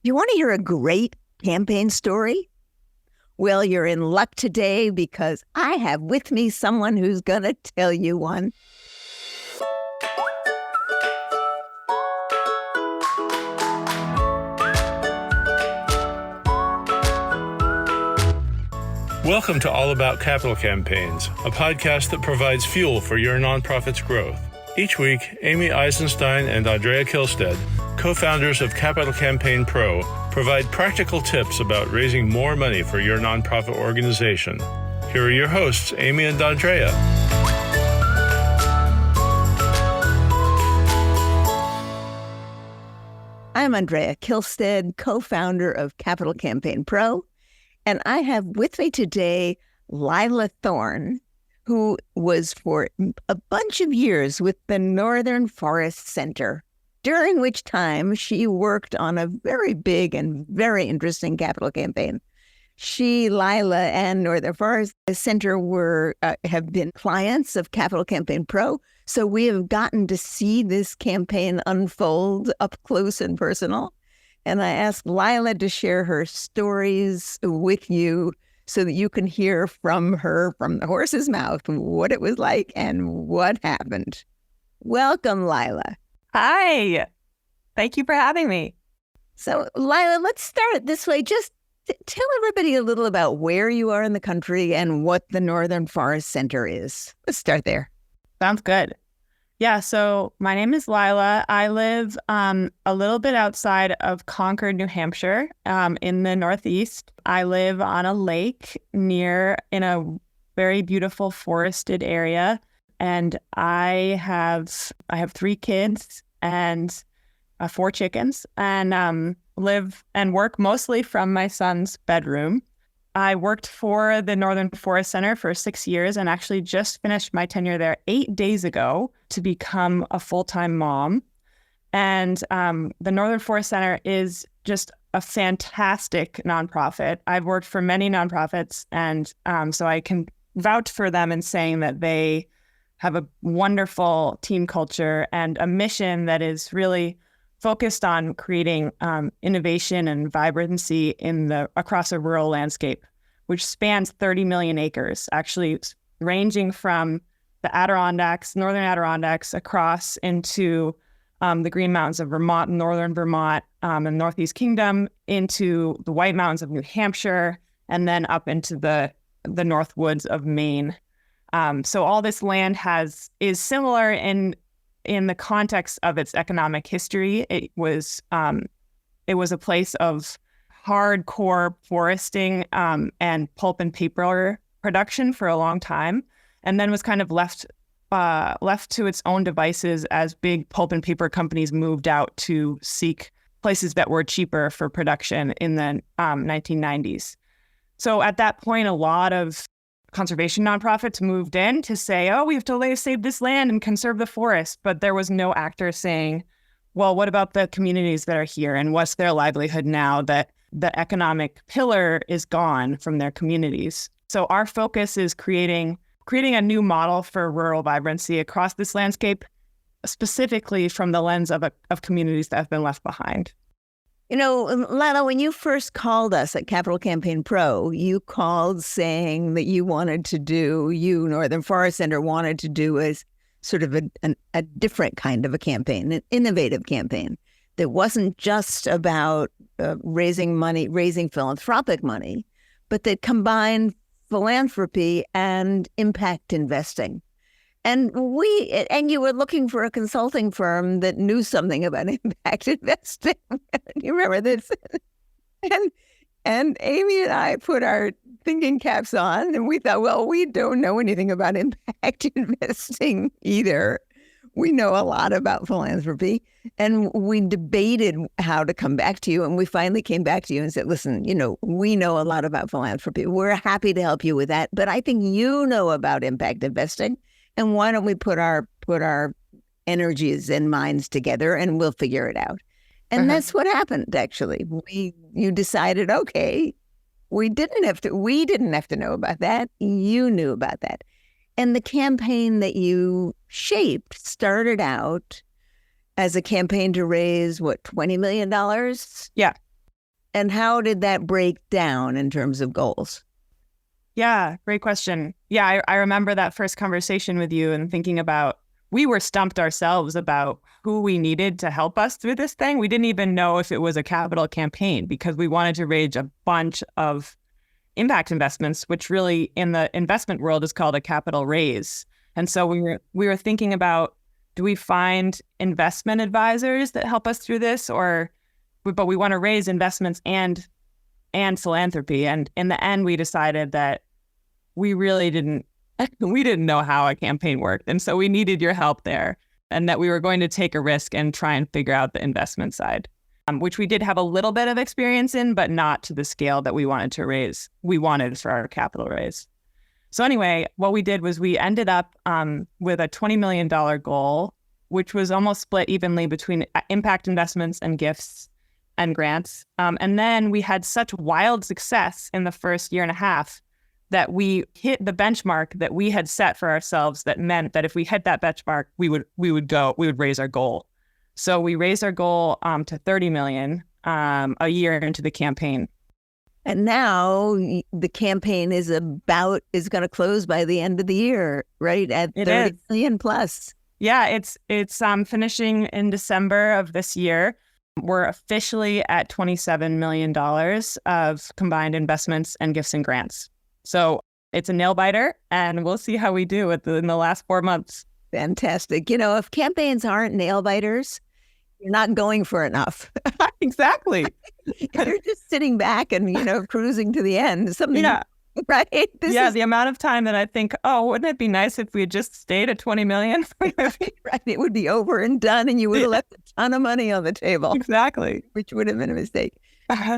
You want to hear a great campaign story? Well, you're in luck today because I have with me someone who's going to tell you one. Welcome to All About Capital Campaigns, a podcast that provides fuel for your nonprofit's growth. Each week, Amy Eisenstein and Andrea Kihlstedt, co-founders of Capital Campaign Pro, provide practical tips about raising more money for your nonprofit organization. Here are your hosts, Amy and Andrea. I'm Andrea Kihlstedt, co-founder of Capital Campaign Pro, and I have with me today Lila Thorne, who was for a bunch of years with the Northern Forest Center, during which time she worked on a very big and very interesting capital campaign. She, Lila, and Northern Forest Center have been clients of Capital Campaign Pro, so we have gotten to see this campaign unfold up close and personal. And I asked Lila to share her stories with you so that you can hear from her, from the horse's mouth, what it was like and what happened. Welcome, Lila. Hi. Thank you for having me. So, Lila, let's start it this way. Just tell everybody a little about where you are in the country and what the Northern Forest Center is. Let's start there. Sounds good. Yeah, so my name is Lila. I live a little bit outside of Concord, New Hampshire, in the Northeast. I live on a lake in a very beautiful forested area, and I have 3 kids and 4 chickens, and live and work mostly from my son's bedroom. I worked for the Northern Forest Center for 6 years and actually just finished my tenure there 8 days ago to become a full-time mom. And the Northern Forest Center is just a fantastic nonprofit. I've worked for many nonprofits, and so I can vouch for them in saying that they have a wonderful team culture and a mission that is really focused on creating innovation and vibrancy across a rural landscape, which spans 30 million acres, actually ranging from the Adirondacks, northern Adirondacks, across into the Green Mountains of Vermont, northern Vermont, and Northeast Kingdom, into the White Mountains of New Hampshire, and then up into the North Woods of Maine. So all this land is similar in the context of its economic history. It was a place of hardcore foresting and pulp and paper production for a long time, and then was kind of left to its own devices as big pulp and paper companies moved out to seek places that were cheaper for production in the 1990s. So at that point, a lot of conservation nonprofits moved in to say, oh, we have to save this land and conserve the forest. But there was no actor saying, well, what about the communities that are here? And what's their livelihood now that the economic pillar is gone from their communities? So our focus is creating a new model for rural vibrancy across this landscape, specifically from the lens of communities that have been left behind. You know, Lila, when you first called us at Capital Campaign Pro, you called saying that Northern Forest Center wanted to do as sort of a different kind of a campaign, an innovative campaign that wasn't just about raising philanthropic money, but that combined philanthropy and impact investing. And you were looking for a consulting firm that knew something about impact investing. You remember this? And Amy and I put our thinking caps on, and we thought, well, we don't know anything about impact investing either. We know a lot about philanthropy, and we debated how to come back to you, and we finally came back to you and said, listen, we know a lot about philanthropy. We're happy to help you with that, but I think you know about impact investing. And why don't we put our energies and minds together, and we'll figure it out. And that's what happened, actually. You decided, okay, we didn't have to know about that. You knew about that. And the campaign that you shaped started out as a campaign to raise, $20 million? Yeah. And how did that break down in terms of goals? Yeah, great question. Yeah, I remember that first conversation with you and thinking about, we were stumped ourselves about who we needed to help us through this thing. We didn't even know if it was a capital campaign because we wanted to raise a bunch of impact investments, which really in the investment world is called a capital raise. And so we were thinking about, do we find investment advisors that help us through this, but we want to raise investments and philanthropy. And in the end, we decided that we really didn't know how a campaign worked. And so we needed your help there, and that we were going to take a risk and try and figure out the investment side, which we did have a little bit of experience in, but not to the scale that we wanted for our capital raise. So anyway, what we did was we ended up with a $20 million goal, which was almost split evenly between impact investments and gifts and grants. And then we had such wild success in the first year and a half that we hit the benchmark that we had set for ourselves. That meant that if we hit that benchmark, we would raise our goal. So we raised our goal to 30 million a year into the campaign. And now the campaign is going to close by the end of the year, right? At 30 million plus. Yeah, it's finishing in December of this year. We're officially at $27 million of combined investments and gifts and grants. So it's a nail biter, and we'll see how we do in the last 4 months. Fantastic. If campaigns aren't nail biters, you're not going for enough. Exactly. You're just sitting back and, cruising to the end. Right? The amount of time that I think, wouldn't it be nice if we had just stayed at 20 million? Right. It would be over and done, and you would have left a ton of money on the table. Exactly. Which would have been a mistake.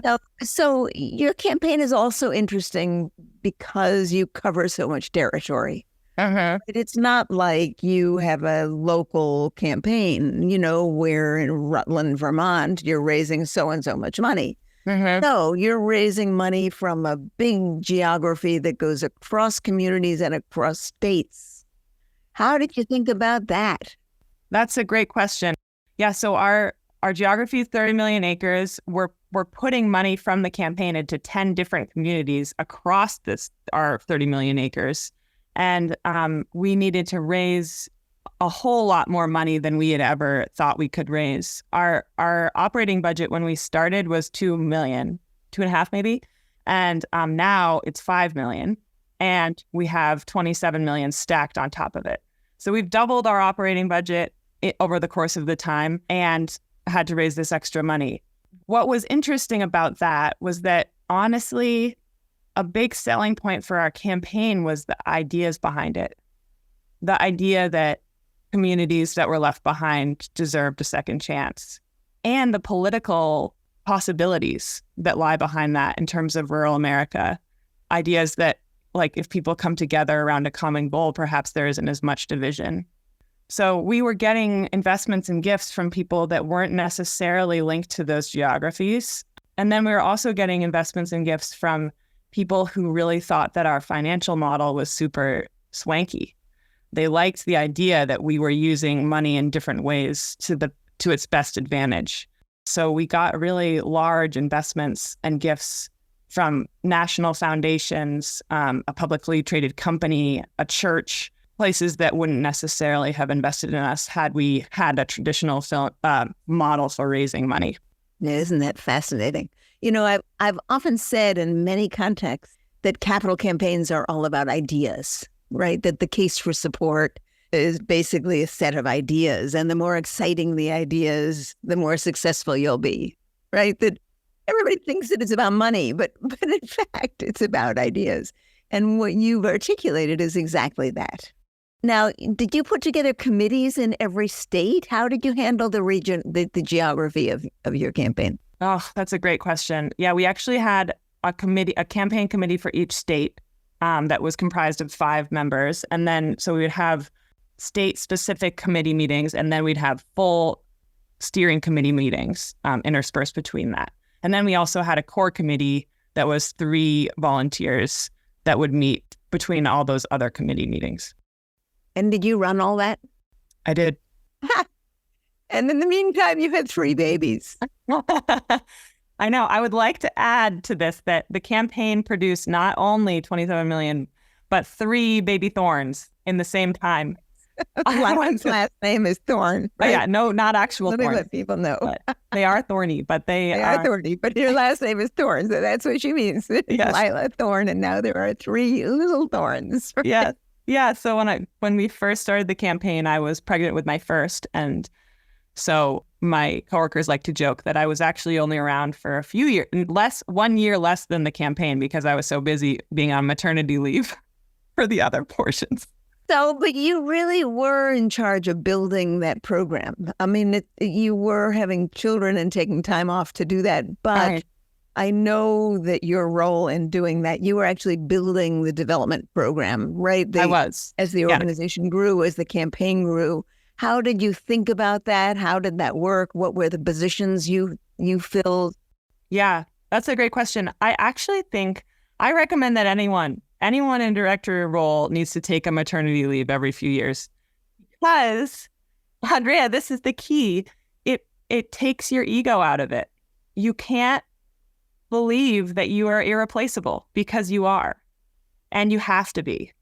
Now, so your campaign is also interesting because you cover so much territory. It's not like you have a local campaign, where in Rutland, Vermont, you're raising so and so much money. No, you're raising money from a big geography that goes across communities and across states. How did you think about that? That's a great question. Yeah, so our geography is 30 million acres. We're putting money from the campaign into 10 different communities across our 30 million acres. And we needed to raise a whole lot more money than we had ever thought we could raise. Our operating budget when we started was 2 million, 2.5 maybe. And now it's 5 million. And we have 27 million stacked on top of it. So we've doubled our operating budget over the course of the time and had to raise this extra money. What was interesting about that was that, honestly, a big selling point for our campaign was the ideas behind it. The idea that communities that were left behind deserved a second chance, and the political possibilities that lie behind that in terms of rural America. Ideas that, like, if people come together around a common goal, perhaps there isn't as much division. So we were getting investments and gifts from people that weren't necessarily linked to those geographies. And then we were also getting investments and gifts from people who really thought that our financial model was super swanky. They liked the idea that we were using money in different ways to its best advantage. So we got really large investments and gifts from national foundations, a publicly traded company, a church, places that wouldn't necessarily have invested in us had we had a traditional model for raising money. Isn't that fascinating? I've often said in many contexts that capital campaigns are all about ideas, right? That the case for support is basically a set of ideas. And the more exciting the ideas, the more successful you'll be, right? That everybody thinks that it's about money, but in fact, it's about ideas. And what you've articulated is exactly that. Now, did you put together committees in every state? How did you handle the region, the geography of your campaign? Oh, that's a great question. Yeah, we actually had a campaign committee for each state that was comprised of 5 members. And then, so we would have state-specific committee meetings, and then we'd have full steering committee meetings interspersed between that. And then we also had a core committee that was 3 volunteers that would meet between all those other committee meetings. And did you run all that? I did. And in the meantime, you had 3 babies. I know. I would like to add to this that the campaign produced not only 27 million, but 3 baby Thorns in the same time. Lila's last name is Thorne, Oh, right? yeah, no, not actual Let me thorns. let people know. But they are thorny, but they are thorny, but your last name is Thorne, so that's what she means. Yes. Lila Thorne, and now there are 3 little Thorns. Right? Yeah. Yeah. So when we first started the campaign, I was pregnant with my first. And so my coworkers like to joke that I was actually only around for a few years, 1 year less than the campaign, because I was so busy being on maternity leave for the other portions. So, but you really were in charge of building that program. I mean, you were having children and taking time off to do that. But Right. I know that your role in doing that, you were actually building the development program, right? I was. As the organization grew, as the campaign grew. How did you think about that? How did that work? What were the positions you filled? Yeah, that's a great question. I actually think I recommend that anyone in director role needs to take a maternity leave every few years, because, Andrea, this is the key. It takes your ego out of it. You can't believe that you are irreplaceable, because you are, and you have to be.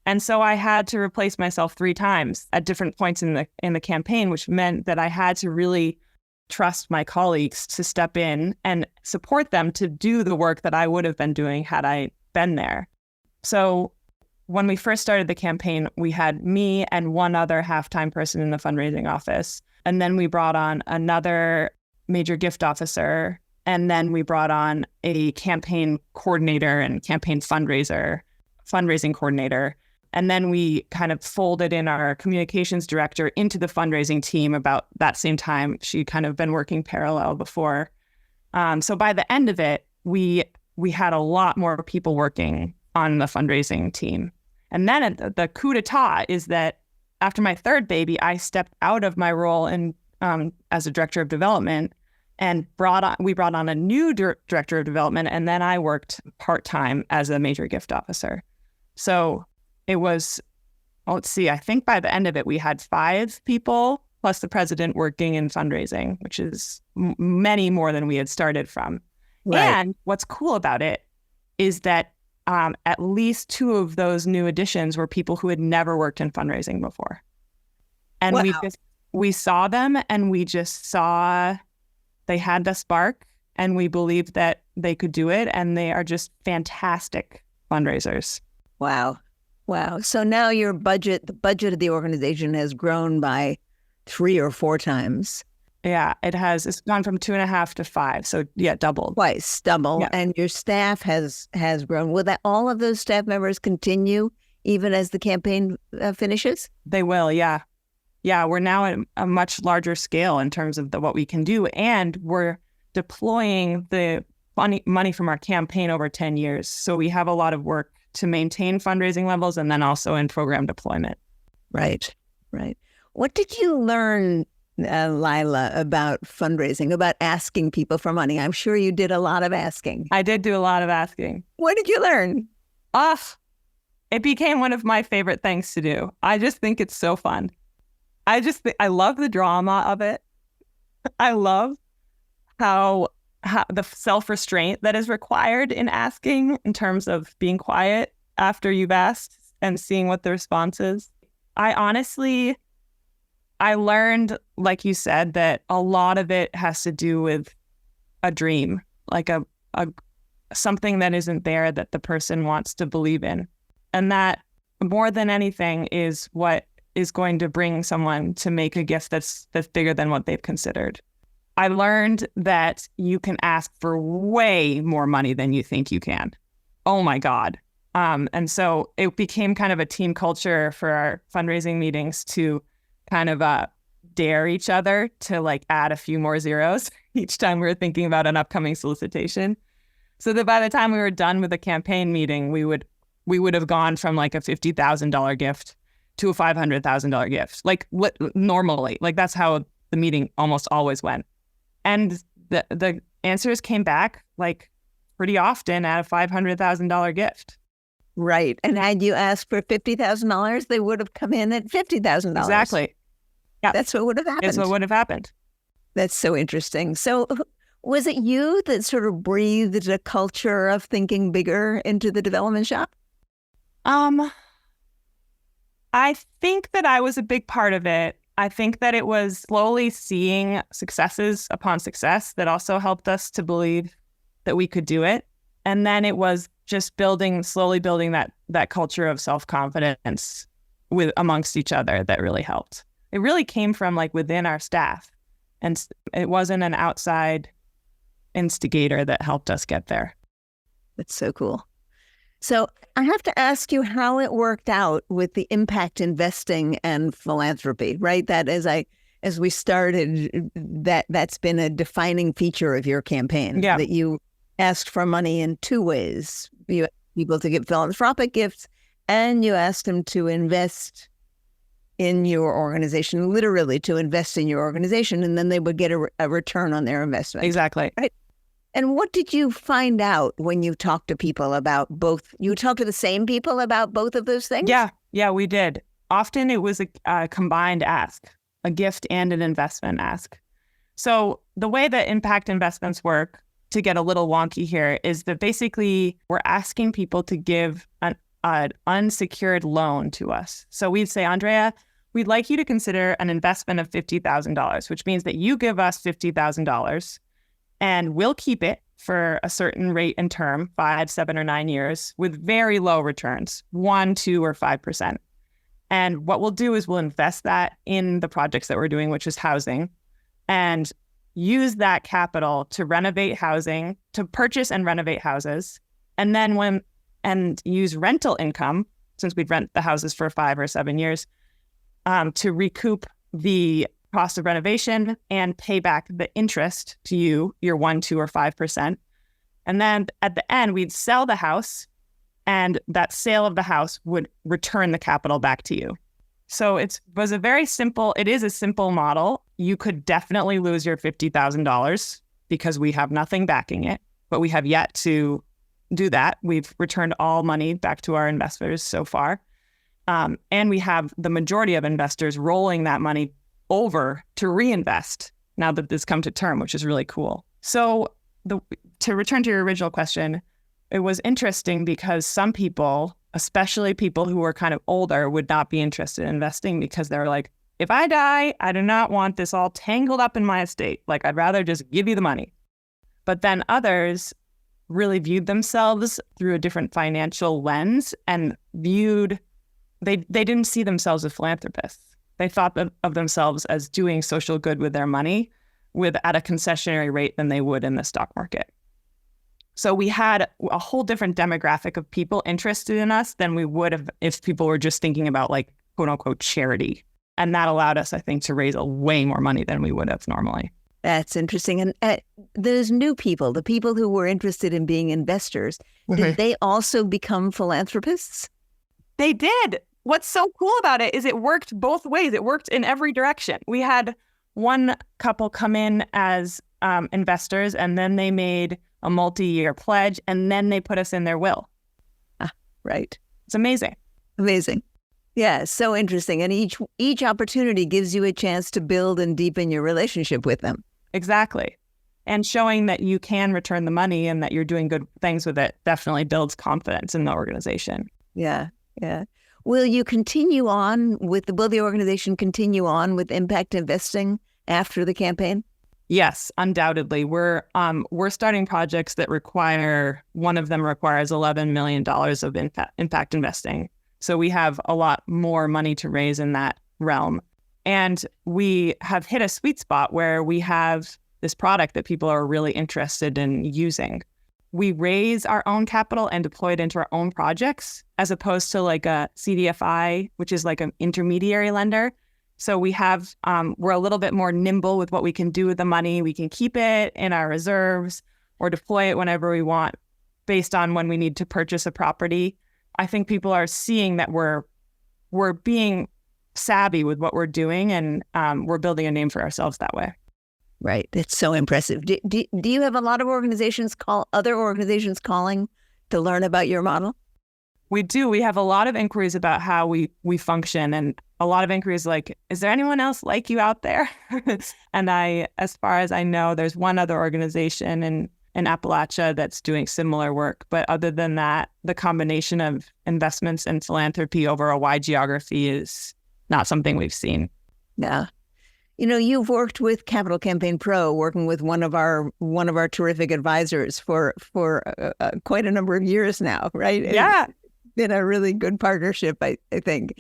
And so I had to replace myself 3 times at different points in the campaign, which meant that I had to really trust my colleagues to step in and support them to do the work that I would have been doing had I been there. So when we first started the campaign, we had me and one other half-time person in the fundraising office. And then we brought on another major gift officer. And then we brought on a campaign coordinator and campaign fundraising coordinator. And then we kind of folded in our communications director into the fundraising team about that same time. She'd kind of been working parallel before. So by the end of it, we had a lot more people working on the fundraising team. And then the coup d'etat is that after my 3rd baby, I stepped out of my role as a director of development and we brought on a new director of development. And then I worked part-time as a major gift officer. So it was, let's see, I think by the end of it, we had 5 people plus the president working in fundraising, which is many more than we had started from. Right. And what's cool about it is that at least 2 of those new additions were people who had never worked in fundraising before. And wow. we saw them, and we just saw they had the spark, and we believed that they could do it. And they are just fantastic fundraisers. Wow. So now the budget of the organization has grown by 3 or 4 times. Yeah, it has. It's gone from 2.5 to 5. So yeah, doubled. Twice, double. Yeah. And your staff has grown. Will all of those staff members continue even as the campaign finishes? They will, yeah. Yeah, we're now at a much larger scale in terms of what we can do. And we're deploying the money from our campaign over 10 years. So we have a lot of work to maintain fundraising levels and then also in program deployment. Right. What did you learn, Lila, about fundraising, about asking people for money? I'm sure you did a lot of asking. I did do a lot of asking. What did you learn? It became one of my favorite things to do. I just think it's so fun. I love the drama of it. I love how the self-restraint that is required in asking, in terms of being quiet after you've asked and seeing what the response is. I learned, like you said, that a lot of it has to do with a dream, like a something that isn't there that the person wants to believe in. And that, more than anything, is what is going to bring someone to make a gift that's bigger than what they've considered. I learned that you can ask for way more money than you think you can. Oh my God. And so it became kind of a team culture for our fundraising meetings to kind of dare each other to add a few more zeros each time we were thinking about an upcoming solicitation. So that by the time we were done with the campaign meeting, we would have gone from a $50,000 gift to a $500,000 gift. Normally, that's how the meeting almost always went. And the answers came back pretty often at a $500,000 gift. Right. And had you asked for $50,000, they would have come in at $50,000. Exactly. Yeah. That's what would have happened. That's what would have happened. That's so interesting. So Was it you that sort of breathed a culture of thinking bigger into the development shop? I think that I was a big part of it. I think that it was slowly seeing successes upon success that also helped us to believe that we could do it. And then it was just slowly building that culture of self-confidence amongst each other that really helped. It really came from like within our staff, and it wasn't an outside instigator that helped us get there. That's so cool. So I have to ask you how it worked out with the impact investing and philanthropy, right? That as we started, that's been a defining feature of your campaign, that you asked for money in two ways. You asked people to give philanthropic gifts, and you asked them to invest in your organization, literally to invest in your organization, and then they would get a return on their investment. Exactly. Right. And what did you find out when you talked to people about both? You talked to the same people about both of those things? Yeah, we did. Often it was a combined ask, a gift and an investment ask. So the way that impact investments work, to get a little wonky here, is that basically we're asking people to give an unsecured loan to us. So we'd say, Andrea, we'd like you to consider an investment of $50,000, which means that you give us $50,000 and we'll keep it for a certain rate and term, 5, 7, or 9 years, with very low returns, 1, 2, or 5%. And what we'll do is we'll invest that in the projects that we're doing, which is housing, and use that capital to renovate housing, to purchase and renovate houses, and then use rental income, since we'd rent the houses for 5 or 7 years, to recoup the cost of renovation and pay back the interest to you, your 1, 2, or 5%. And then at the end, we'd sell the house, and that sale of the house would return the capital back to you. So it is a simple model. You could definitely lose your $50,000 because we have nothing backing it, but we have yet to do that. We've returned all money back to our investors so far. And we have the majority of investors rolling that money over to reinvest now that this come to term, which is really cool. So to return to your original question, it was interesting because some people, especially people who were kind of older, would not be interested in investing because they're like, if I die, I do not want this all tangled up in my estate. Like, I'd rather just give you the money. But then others really viewed themselves through a different financial lens and they didn't see themselves as philanthropists. They thought of themselves as doing social good with their money at a concessionary rate than they would in the stock market. So we had a whole different demographic of people interested in us than we would have if people were just thinking about like quote unquote charity. And that allowed us, I think, to raise way more money than we would have normally. That's interesting. And those new people, the people who were interested in being investors, did they also become philanthropists? They did. What's so cool about it is it worked both ways. It worked in every direction. We had one couple come in as investors, and then they made a multi-year pledge, and then they put us in their will. Right. It's amazing. Amazing. Yeah, so interesting. And each opportunity gives you a chance to build and deepen your relationship with them. Exactly. And showing that you can return the money and that you're doing good things with it definitely builds confidence in the organization. Yeah. Will the organization continue on with impact investing after the campaign? Yes, undoubtedly. We're starting projects that one of them requires $11 million of impact investing. So we have a lot more money to raise in that realm. And we have hit a sweet spot where we have this product that people are really interested in using. We raise our own capital and deploy it into our own projects, as opposed to like a CDFI, which is like an intermediary lender. So we're a little bit more nimble with what we can do with the money. We can keep it in our reserves or deploy it whenever we want based on when we need to purchase a property. I think people are seeing that we're being savvy with what we're doing, and we're building a name for ourselves that way. Right. It's so impressive. Do you have a lot of other organizations calling to learn about your model? We do. We have a lot of inquiries about how we function, and a lot of inquiries like, is there anyone else like you out there? And as far as I know, there's one other organization in Appalachia that's doing similar work. But other than that, the combination of investments and philanthropy over a wide geography is not something we've seen. Yeah. You've worked with Capital Campaign Pro, working with one of our terrific advisors for quite a number of years now, right? Yeah. It's been a really good partnership, I think.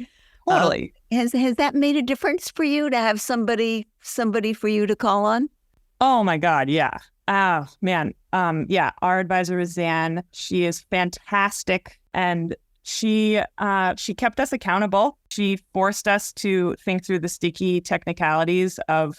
Totally. Has that made a difference for you to have somebody for you to call on? Oh my God, yeah. Oh man. Yeah, our advisor is Zan. She is fantastic, and she kept us accountable. She forced us to think through the sticky technicalities of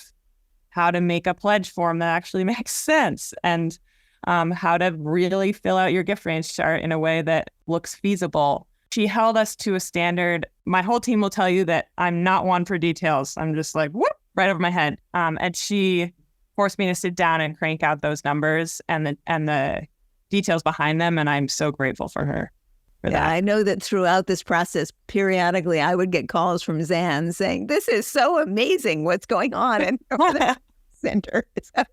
how to make a pledge form that actually makes sense, and how to really fill out your gift range chart in a way that looks feasible. She held us to a standard. My whole team will tell you that I'm not one for details. I'm just like, whoop, right over my head. And she forced me to sit down and crank out those numbers and the details behind them. And I'm so grateful for her for that. I know that throughout this process, periodically, I would get calls from Zan saying, this is so amazing what's going on in the center. So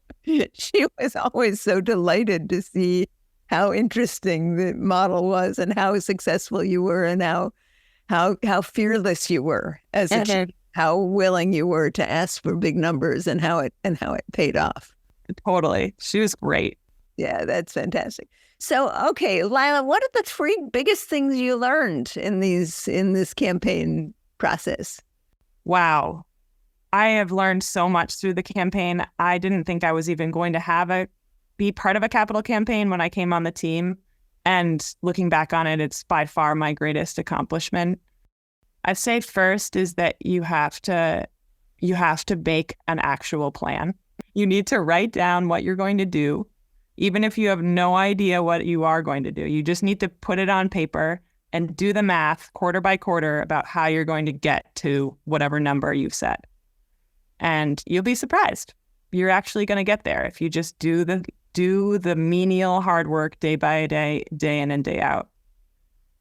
she was always so delighted to see how interesting the model was and how successful you were, and how fearless you were as a chief, how willing you were to ask for big numbers, and how it paid off. Totally. She was great. Yeah, that's fantastic. So, okay, Lila, what are the 3 biggest things you learned in this campaign process? Wow. I have learned so much through the campaign. I didn't think I was even going to be part of a capital campaign when I came on the team. And looking back on it, it's by far my greatest accomplishment. I'd say first is that you have to make an actual plan. You need to write down what you're going to do, even if you have no idea what you are going to do. You just need to put it on paper and do the math quarter by quarter about how you're going to get to whatever number you've set. And you'll be surprised. You're actually going to get there if you just do the menial hard work day by day, day in and day out,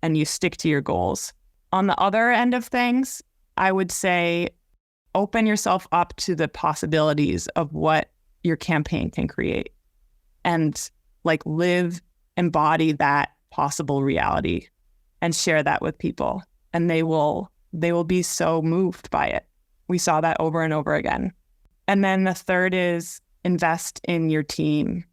and you stick to your goals. On the other end of things, I would say open yourself up to the possibilities of what your campaign can create, and embody that possible reality and share that with people. And they will be so moved by it. We saw that over and over again. And then the third is invest in your team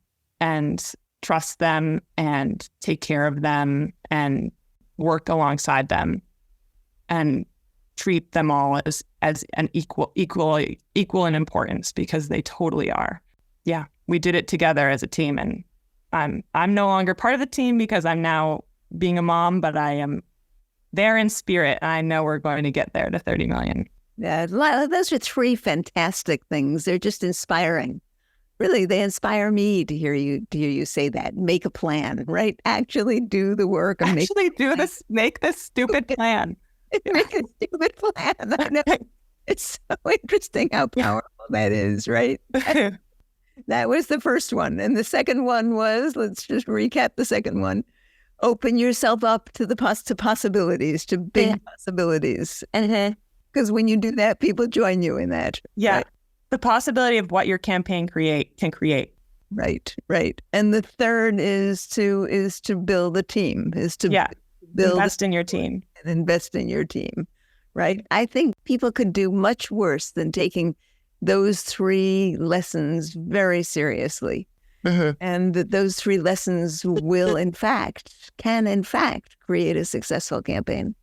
and trust them and take care of them and work alongside them and treat them all as an equal in importance, because they totally are. Yeah, we did it together as a team, and I'm no longer part of the team because I'm now being a mom, but I am there in spirit, and I know we're going to get there to 30 million. Yeah, those are 3 fantastic things. They're just inspiring. Really, they inspire me to hear you say that. Make a plan, right? Actually do the work. And make this stupid plan. Make a stupid plan. I know. It's so interesting how powerful that is, right? That was the first one. And the second one was, let's just recap the second one. Open yourself up to the possibilities, to big possibilities. Because when you do that, people join you in that. Yeah. Right? The possibility of what your campaign can create. Right. And the third is to build a team, invest in your team. And invest in your team, right? I think people could do much worse than taking those 3 lessons very seriously. And that those 3 lessons can in fact create a successful campaign.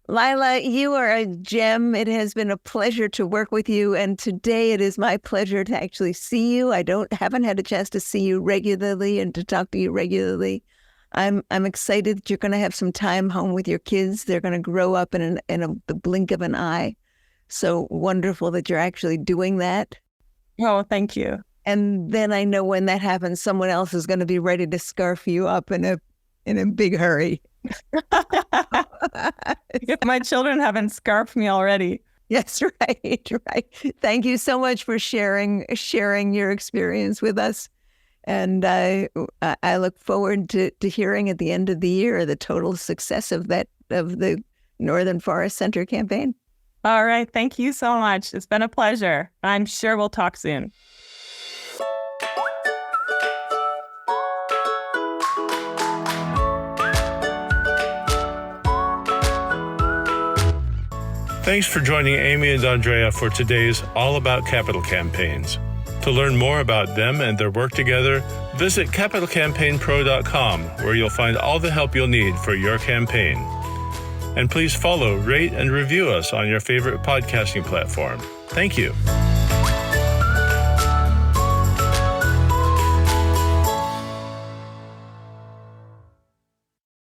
Lila, you are a gem. It has been a pleasure to work with you. And today it is my pleasure to actually see you. I haven't had a chance to see you regularly and to talk to you regularly. I'm excited that you're going to have some time home with your kids. They're going to grow up in the blink of an eye. So wonderful that you're actually doing that. Oh, thank you. And then I know when that happens, someone else is going to be ready to scarf you up in a big hurry. If my children haven't scarfed me already. Yes, right. Thank you so much for sharing your experience with us. And I look forward to hearing at the end of the year the total success of the Northern Forest Center campaign. All right. Thank you so much. It's been a pleasure. I'm sure we'll talk soon. Thanks for joining Amy and Andrea for today's All About Capital Campaigns. To learn more about them and their work together, visit capitalcampaignpro.com, where you'll find all the help you'll need for your campaign. And please follow, rate, and review us on your favorite podcasting platform. Thank you.